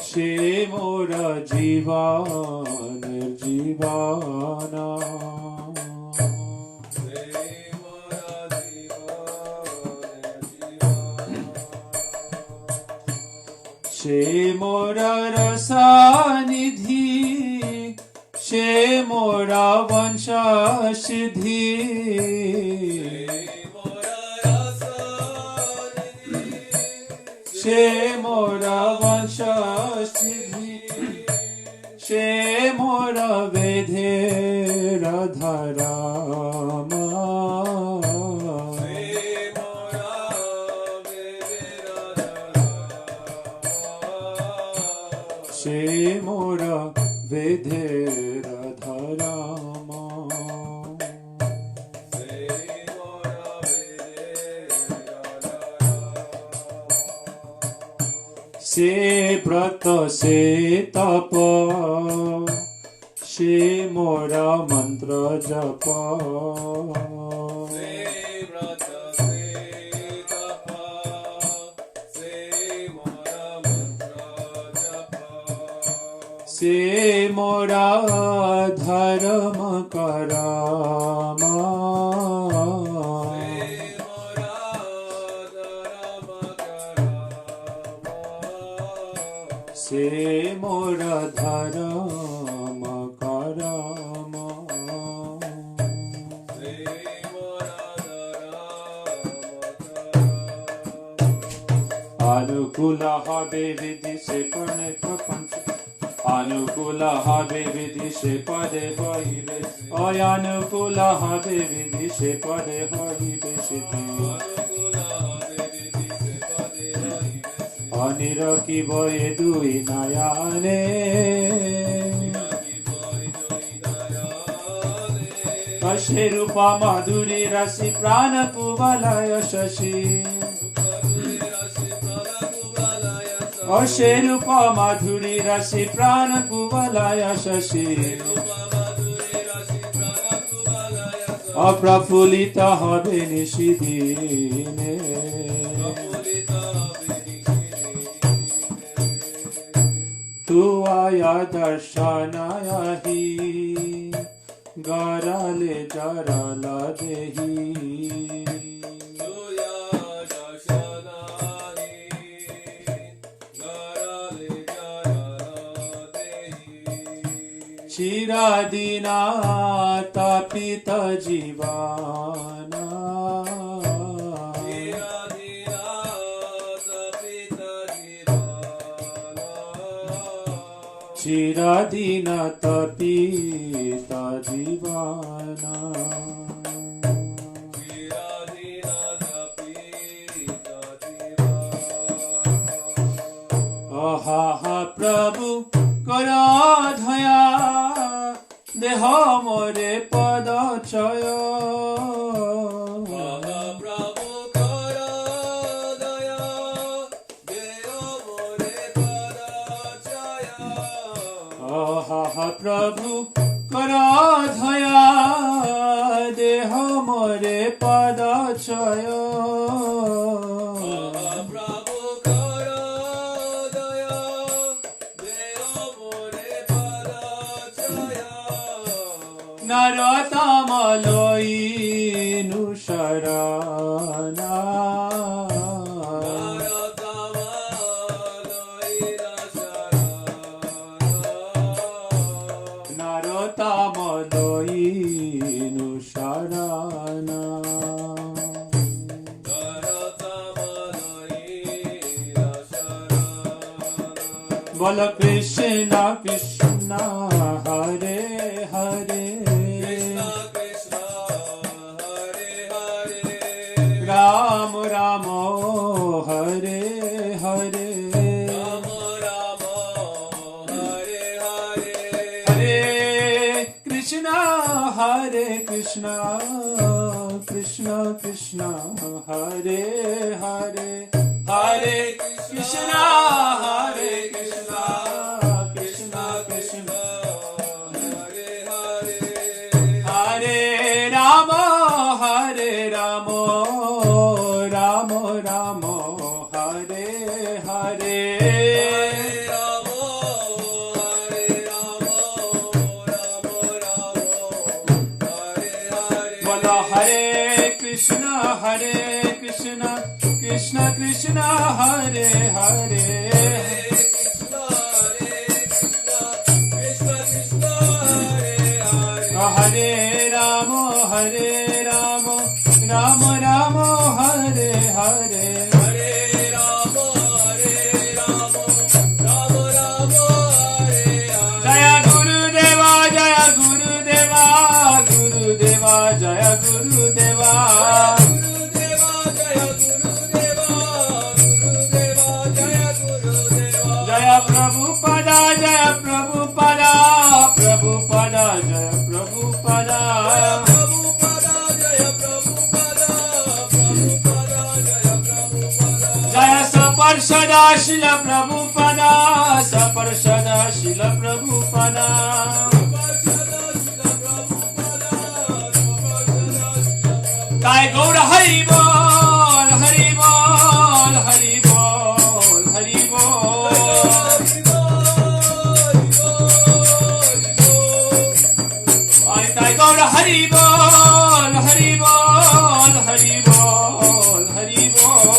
Shri Mora Jivanir Jivana Shri Mora Jivanir Jivana Shri Mora Rasanidhi Shri Mora Vansha Siddhi সে মোরা বংশ সিদ্ধি, সে মোরা বেধের ধরাম, সে মোরা বেধের ধরাম, সে ব্রত সে তপ, সে মোরা মন্ত্র জপ, সে মোরা ধর্ম করাম, সে মোরা ধর্ম করাম, अनुकूल হবে विधि से पढ़े प्रपंच, अनुकूल হবে विधि से पढ़े হইবে, অয়ানুকূল হবে विधि से पढ़े হইবে সিদ্ধি, অনিরকিব এ দুই নয়নে, কশে রূপা মাধুরী রাশি প্রাণ কুবলয় শশী, অসে রূপা মাধুরী রাশি প্রাণ কুবলয় শশী, অপ্রফুল্লিত হবে নিশিদিনে, তু আয়া দর্শনাহি, গরালে জরালা দেহি, চিরাদিনা তাপিত জীবনা, চিরাদিনা তাপিত জীবনা, আহা প্রভু কর ধয়া, দেহ মোরে পদ চয়, প্রভু কর দয়া, দেহ মোরে পদ চয়, আহা প্রভু কর ধয়া, দেহ মোরে পদ চয়, প্রভু কর দয়া, দেহ মোরে পদ চয়, নরতম লইনু শরণা, নরতম লইল শরণ, নরতম লইনু শরণা, নরতম লইল শরণ, বল কৃষ্ণ কৃষ্ণ হরে হরে, কৃষ্ণ হরে হরে, রাম রাম হরে হরে, রাম রাম হরে হরে, হরে কৃষ্ণ কৃষ্ণ কৃষ্ণ কৃষ্ণ হরে হরে, হরে কৃষ্ণ হরে কৃষ্ণ কৃষ্ণ কৃষ্ণ হরে হরে, হরে রাম রাম রাম হরে হরে, রাম হরে রাম, রাম রাম হরে হরে, বল হরে কৃষ্ণ কৃষ্ণ কৃষ্ণ হরে হরে, কৃষ্ণ হরে কৃষ্ণ, কৃষ্ণ কৃষ্ণ হরে হরে, হরে রাম রাম রাম হরে হরে, হরে রাম হরে Shila Prabhupada, Saparshada Shila Prabhupada. Kai Gaura Hari Bol, Hari Bol, Hari Bol, Hari Bol. Kai Gaura Hari Bol, Hari Bol, Hari Bol, Hari Bol.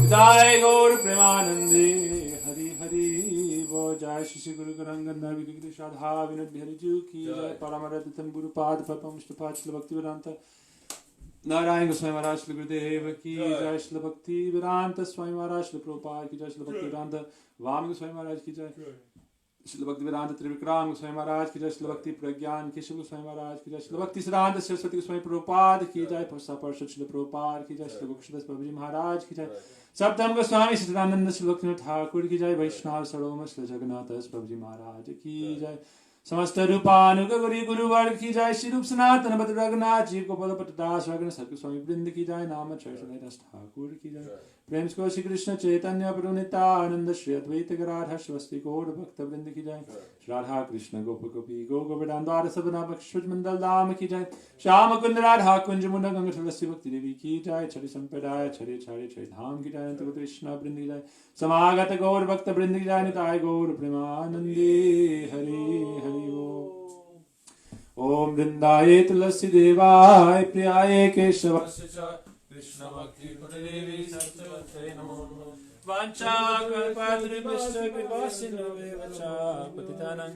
Jai Gaur Premanande, Hari Hari Bol. Jai Shri Guru Garanganda Vidhi Shadha Vinod Bihari Ju Ki Jai Paramaratam Guru Pad Papam Shtapad Shri Bhaktivedanta Narayan Goswami Maharaj Shri Gurudeva Ki Jai Shri Bhaktivedanta Swami Maharaj Shri Prabhupada Ki Jai Shri Bhaktivedanta Vami Goswami Maharaj Ki Jai Shri Bhaktivedanta Trivikram Goswami Maharaj Ki Jai Shri Bhakti Pragyan Keshav Goswami Maharaj Ki Jai Shri Bhaktisiddhanta Saraswati Goswami Prabhupada Ki Jai Parshad Shri Prabhupada Ki Jai Shri Gokshdas Prabhuji Maharaj Ki Jai Sabdam Goswami Siddhananda Shri Bhaktivinoda Thakur Ki Jai Vaishnav Saroma Shri Jagannath Prabhuji Maharaj Ki Jai समस्त रूपानुग गौरी गुरुवर की जय श्री रूप सनातन भद्र रघुनाथ जीव को पद पटदास रघुन सत्य स्वामी वृंद की जय नाम चैतन्य ठाकुर की जय प्रेम को श्री कृष्ण चैतन्य प्रभु नित्यानंद श्री अद्वैत गराधर स्वस्ति गौर भक्त वृंद की जय राधा कृष्ण गोप गोपी गो गोवर्धन द्वार सबना बख्शुज मंडल धाम की जय श्याम कुंद राधा कुंज मुंड गंग तुलसी भक्ति देवी की जय छरि संप्रदाय छरि छरि छरि धाम की जय कृष्ण वृंद की जय समागत गौर भक्त वृंद की जय निताय गौर प्रेमानंदी हरि हरि ओम वृंदाय तुलसी देवाय प्रियाय केशव कृष्ण भक्ति देवी सत्यवते नमो वांछा कल्पतरुभ्यश्च कृपा सिन्धुभ्यश्च पतितानां